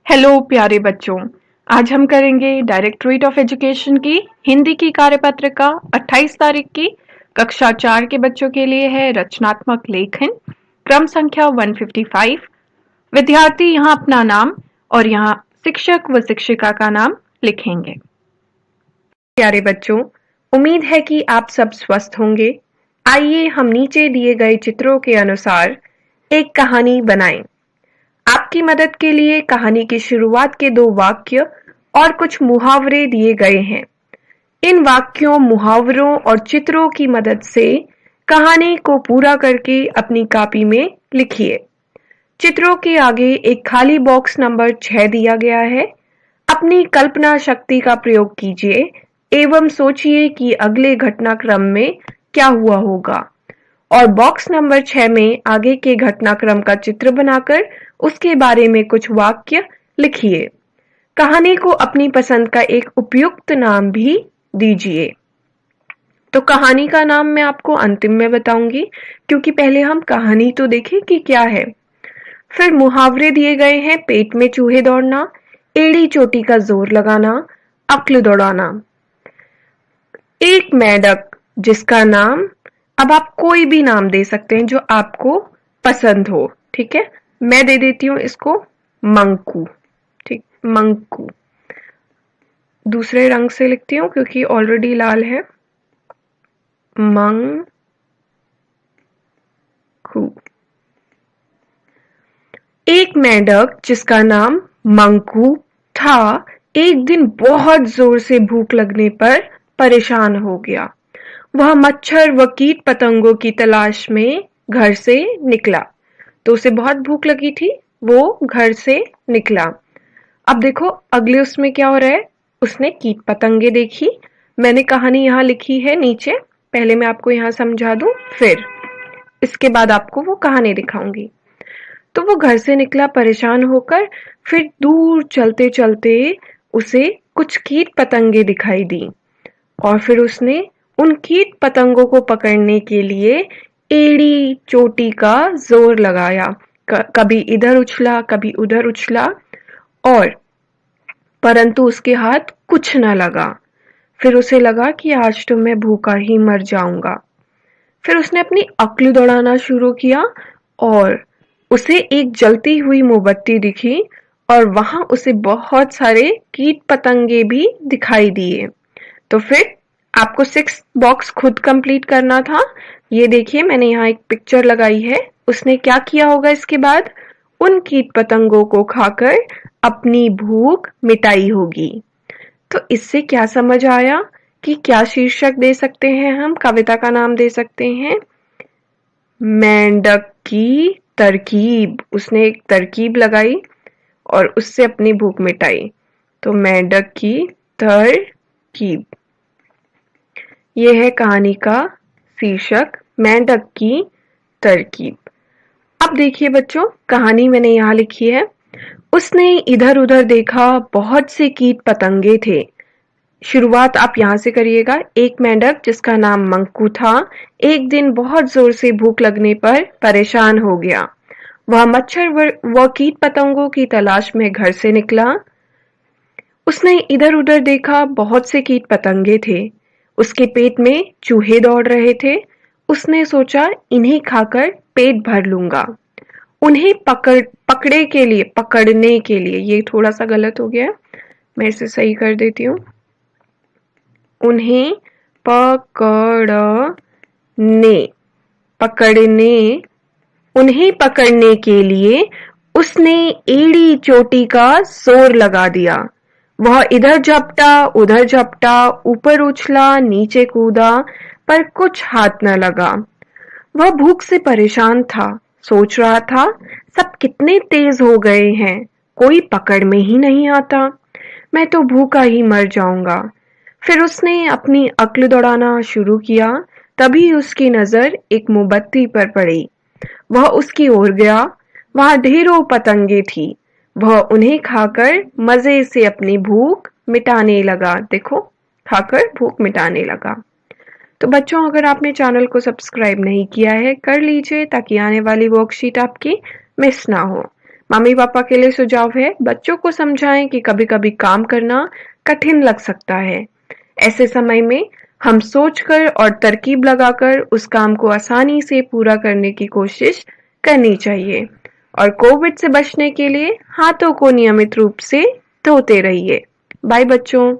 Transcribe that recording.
Hello प्यारे बच्चों, आज हम करेंगे डायरेक्टरेट ऑफ एजुकेशन की हिंदी की कार्यपत्रिका 28 तारीख की कक्षा 4 के बच्चों के लिए है रचनात्मक लेखन क्रम संख्या 155। विद्यार्थी यहाँ अपना नाम और यहाँ शिक्षक व शिक्षिका का नाम लिखेंगे। प्यारे बच्चों, उम्मीद है कि आप सब स्वस्थ होंगे। आइए हम नीचे दिए गए चित्रों के अनुसार एक कहानी बनाएं। आपकी मदद के लिए कहानी की शुरुआत के 2 वाक्य और कुछ मुहावरे दिए गए हैं। इन वाक्यों, मुहावरों और चित्रों की मदद से कहानी को पूरा करके अपनी कॉपी में लिखिए। चित्रों के आगे एक खाली बॉक्स नंबर 6 दिया गया है। अपनी कल्पना शक्ति का प्रयोग कीजिए एवं सोचिए कि अगले घटनाक्रम में क्या हुआ होगा और बॉक्स नंबर 6 में आगे के घटनाक्रम का चित्र बनाकर उसके बारे में कुछ वाक्य लिखिए। कहानी को अपनी पसंद का एक उपयुक्त नाम भी दीजिए। तो कहानी का नाम मैं आपको अंतिम में बताऊंगी, क्योंकि पहले हम कहानी तो देखें कि क्या है। फिर मुहावरे दिए गए हैं। पेट में चूहे दौड़ना, एड़ी चोटी का जोर लगाना, अक्ल दौड़ाना। एक मेंढक जिसका नाम, अब आप कोई भी नाम दे सकते हैं जो आपको पसंद हो, ठीक है। मैं दे देती हूँ इसको मंकू, ठीक, मंकू। दूसरे रंग से लिखती हूँ क्योंकि ऑलरेडी लाल है। मंकू। एक मेंढक जिसका नाम मंकू था, एक दिन बहुत जोर से भूख लगने पर परेशान हो गया। वह मच्छर व कीट पतंगों की तलाश में घर से निकला। तो उसे बहुत भूख लगी थी, वो घर से निकला। अब देखो अगले उसमें क्या हो रहा है। उसने कीट पतंगे देखी। मैंने कहानी यहाँ लिखी है नीचे। पहले मैं आपको यहाँ समझा दूं, फिर इसके बाद आपको वो कहानी दिखाऊंगी। तो वो घर से निकला परेशान होकर। फिर दूर चलते चलते उसे कुछ कीट पतंगे दिखाई दी और फिर उसने उन कीट पतंगों को पकड़ने के लिए एड़ी चोटी का जोर लगाया। कभी इधर उछला, कभी उधर उछला, और परंतु उसके हाथ कुछ न लगा। फिर उसे लगा कि आज तो मैं भूखा ही मर जाऊंगा। फिर उसने अपनी अक्ल दौड़ाना शुरू किया और उसे एक जलती हुई मोमबत्ती दिखी और वहां उसे बहुत सारे कीट पतंगे भी दिखाई दिए। तो फिर आपको 6 बॉक्स खुद कंप्लीट करना था। ये देखिए मैंने यहाँ एक पिक्चर लगाई है। उसने क्या किया होगा इसके बाद? उन कीट पतंगों को खाकर अपनी भूख मिटाई होगी। तो इससे क्या समझ आया कि क्या शीर्षक दे सकते हैं हम, कविता का नाम दे सकते हैं मेंढक की तरकीब। उसने एक तरकीब लगाई और उससे अपनी भूख मिटाई। तो मेंढक की तरकीब, यह है कहानी का शीर्षक, मेंढक की तरकीब। अब देखिए बच्चों, कहानी मैंने यहाँ लिखी है। उसने इधर उधर देखा, बहुत से कीट पतंगे थे। शुरुआत आप यहाँ से करिएगा। एक मेंढक जिसका नाम मंकू था, एक दिन बहुत जोर से भूख लगने पर परेशान हो गया। वह मच्छर व कीट पतंगों की तलाश में घर से निकला। उसने इधर उधर देखा, बहुत से कीट पतंगे थे। उसके पेट में चूहे दौड़ रहे थे। उसने सोचा इन्हें खाकर पेट भर लूंगा। उन्हें पकड़ने के लिए, ये थोड़ा सा गलत हो गया, मैं इसे सही कर देती हूँ। उन्हें पकड़ने के लिए उसने एड़ी चोटी का जोर लगा दिया। वह इधर झपटा, उधर झपटा, ऊपर उछला, नीचे कूदा, पर कुछ हाथ न लगा। वह भूख से परेशान था। सोच रहा था, सब कितने तेज हो गए हैं, कोई पकड़ में ही नहीं आता। मैं तो भूखा ही मर जाऊंगा। फिर उसने अपनी अक्ल दौड़ाना शुरू किया। तभी उसकी नजर एक मोमबत्ती पर पड़ी। वह उसकी ओर गया। वहां ढेरों पतंगे थी। वह उन्हें खाकर मजे से अपनी भूख मिटाने लगा। देखो, खाकर भूख मिटाने लगा। तो बच्चों, अगर आपने चैनल को सब्सक्राइब नहीं किया है, कर लीजिए ताकि आने वाली वर्कशीट आपकी मिस ना हो। मम्मी पापा के लिए सुझाव है, बच्चों को समझाएं कि कभी-कभी काम करना कठिन लग सकता है। ऐसे समय में हम सोचकर और तरकीब लगाकर उस काम को आसानी से पूरा करने की कोशिश करनी चाहिए। और कोविड से बचने के लिए हाथों को नियमित रूप से धोते रहिए। बाय बच्चों।